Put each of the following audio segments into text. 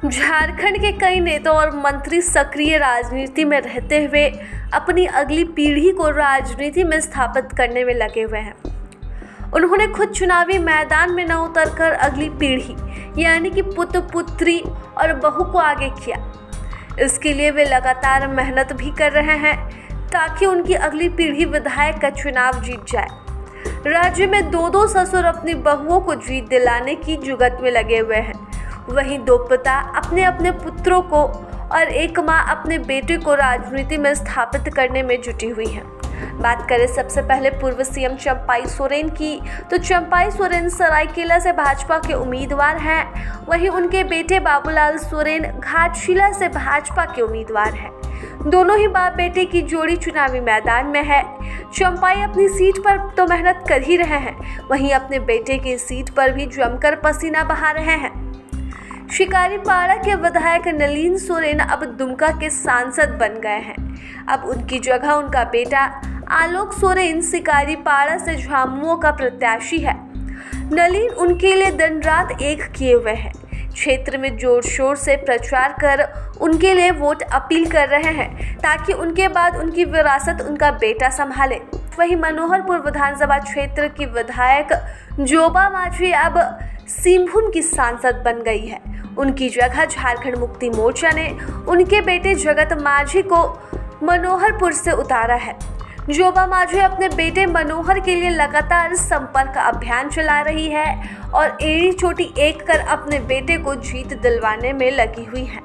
झारखंड के कई नेता और मंत्री सक्रिय राजनीति में रहते हुए अपनी अगली पीढ़ी को राजनीति में स्थापित करने में लगे हुए हैं। उन्होंने खुद चुनावी मैदान में न उतरकर अगली पीढ़ी यानी कि पुत्र पुत्री और बहू को आगे किया। इसके लिए वे लगातार मेहनत भी कर रहे हैं ताकि उनकी अगली पीढ़ी विधायक का चुनाव जीत जाए। राज्य में दो ससुर अपनी बहुओं को जीत दिलाने की जुगत में लगे हुए हैं। वहीं दो पिता अपने अपने पुत्रों को और एक मां अपने बेटे को राजनीति में स्थापित करने में जुटी हुई है। बात करें सबसे पहले पूर्व सीएम चंपाई सोरेन की, तो चंपाई सोरेन सरायकेला से भाजपा के उम्मीदवार हैं। वहीं उनके बेटे बाबूलाल सोरेन घाटशिला से भाजपा के उम्मीदवार हैं। दोनों ही बाप बेटे की जोड़ी चुनावी मैदान में है। चंपाई अपनी सीट पर तो मेहनत कर ही रहे हैं, वहीं अपने बेटे की सीट पर भी जमकर पसीना बहा रहे हैं। शिकारीपाड़ा के विधायक नलिन सोरेन अब दुमका के सांसद बन गए हैं। अब उनकी जगह उनका बेटा आलोक सोरेन शिकारीपाड़ा से झामुमो का प्रत्याशी है। नलिन उनके लिए दिन रात एक किए हुए हैं। क्षेत्र में जोर शोर से प्रचार कर उनके लिए वोट अपील कर रहे हैं ताकि उनके बाद उनकी विरासत उनका बेटा संभाले। वहीं मनोहरपुर विधानसभा क्षेत्र की विधायक जोबा माझी अब सिंहभूम की सांसद बन गई है। उनकी जगह झारखंड मुक्ति मोर्चा ने उनके बेटे जगत माझी को मनोहरपुर से उतारा है। जोबा माझी अपने बेटे मनोहर के लिए लगातार संपर्क अभियान चला रही है और एड़ी चोटी एक कर अपने बेटे को जीत दिलवाने में लगी हुई है।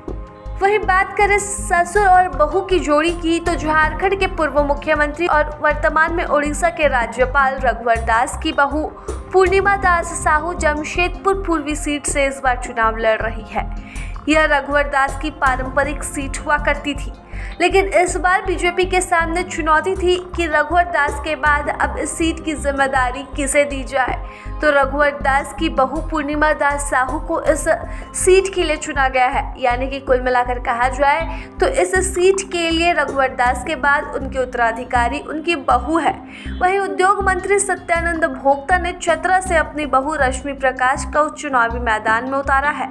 वहीं बात करें ससुर और बहू की जोड़ी की, तो झारखंड के पूर्व मुख्यमंत्री और वर्तमान में ओडिशा के राज्यपाल रघुवर दास की बहू पूर्णिमा दास साहू जमशेदपुर पूर्वी सीट से इस बार चुनाव लड़ रही है। यह रघुवर दास की पारंपरिक सीट हुआ करती थी, लेकिन इस बार बीजेपी के सामने चुनौती थी कि रघुवर दास के बाद अब इस सीट की जिम्मेदारी किसे दी जाए। तो रघुवर दास की बहू पूर्णिमा दास साहू को इस सीट के लिए चुना गया है। यानी कि कुल मिलाकर कहा जाए तो इस सीट के लिए रघुवर दास के बाद उनके उत्तराधिकारी उनकी बहू है। वहीं उद्योग मंत्री सत्यानंद भोक्ता ने चतरा से अपनी बहू रश्मि प्रकाश को चुनावी मैदान में उतारा है।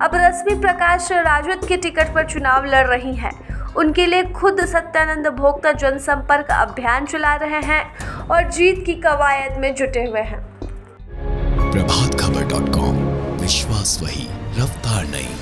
अब रश्मि प्रकाश राजद के टिकट पर चुनाव लड़ रही हैं। उनके लिए खुद सत्यानंद भोक्ता जनसंपर्क अभियान चला रहे हैं और जीत की कवायद में जुटे हुए हैं। प्रभातखबर.com, विश्वास वही, रफ्तार नहीं।